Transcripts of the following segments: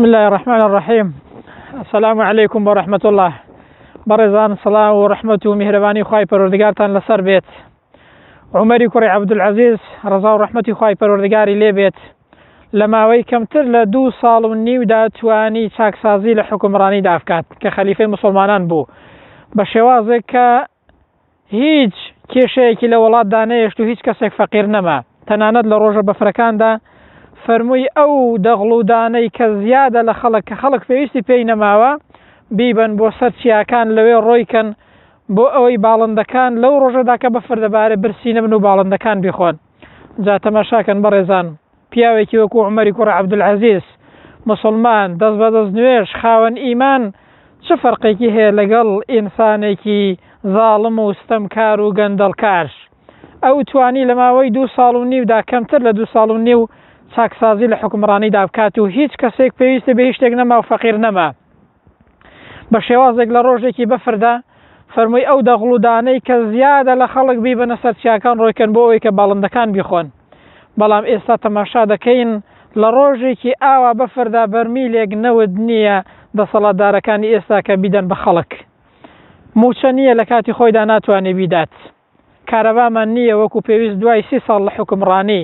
بسم الله الرحمن الرحيم. السلام عليكم ورحمة الله. برزان صلاة ورحمة ومهرباني خواهي پروردگارتان لسر بيت. عمري كوري عبد العزيز رضا ورحمتي خواهي پروردگاري لي بيت. لماوي كمتر لدو صال ونيو دا تواني چاکسازی لحکمرانی دا افکات كخليفة مسلمانان بو بشوازك هیچ کێشەیەکی لە وڵات دانەیەشت و هیچ کەسێک فەقیر نەما تەنانەت لە ڕۆژە بەفرەکاندا فەرمووی ئەو دەغڵودانەی کە زیادە لە خەڵک کە خەڵک پێویستی پێی نەماوە بیبن بۆ سەر چیاکان لەوێ ڕۆیکەن بۆ ئەوەی باڵندەکان لەو ڕۆژەدا کە بەفر دەبارێ برسی نەبن و باڵندەکان بیخۆن. جا تەماشاکەن بەڕێزان، پیاوێکی وەکو عومەری کوڕ عەبدولعەزیز مسلمان دەست بەدەست نوێژ خاوەن ئیمان چه فەرقێکی هەیە لەگەڵ ئینسانێکی ظالم و ستەمکار و گەندەڵکار؟ ئەو توانی لە ماوەی 2 ساڵ و نیودا کەمتر لە 2 ساڵ و نیو چاکسازی لە حکمڕانیدا بکات و هیچ کەسێک پێویستە بە هیچ شتێک نەما و فەقیر نەما. بە شێوازێک لە ڕۆژێکی بەفردا فەرمووی ئەو دەغڵودانەی کە زیادە لە خەڵک بیبنە سەر چیاکان ڕۆیکەن بۆ ئەوەی کە باڵندەکان بیخۆن. بەڵام ئێستا تەماشا دەکەین لە ڕۆژێکی ئاوا بەفردا بەرمیلێک نەود نییە دەسەڵاتدارەکانی ئێستا کە بیدەن بە خەڵک. موچە نییە لە کاتی خۆیدا ناتوانێ بیدات. کارەبامان نییە وەکو پێویست دوای 30 ساڵ لە حکمڕانی.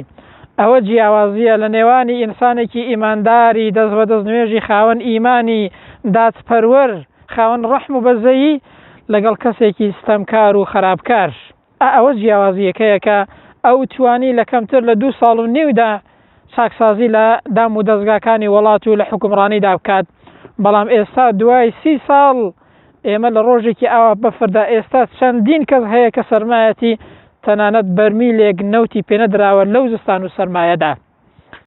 ئەوە جیاوازیە لە نێوانی ئینسانێکی ئیمانداری دەست بەدەست نوێژی خاوەن ئیمانی دادپەروەر خاوەن ڕەحم و بەزەیی لەگەڵ کەسێکی ستەمکار و خراپکار. ئەوە جیاوازیەکەیە کە ئەو توانی لە کەمتر لە 2 ساڵ و نیودا چاکسازی لە دام و دەستگاکانی وڵات و لە حکمڕانیدا بکات. بەڵام ئێستا دوای 30 ساڵ ئێمە لە ڕۆژێکی ئاوا بەفردا ئێستا چەندین کەس هەیە کە سەرمایەتی تەنانەت بەرمیلێک نەوتی پێنەدراوە لەو زستان و سەرمایەدا.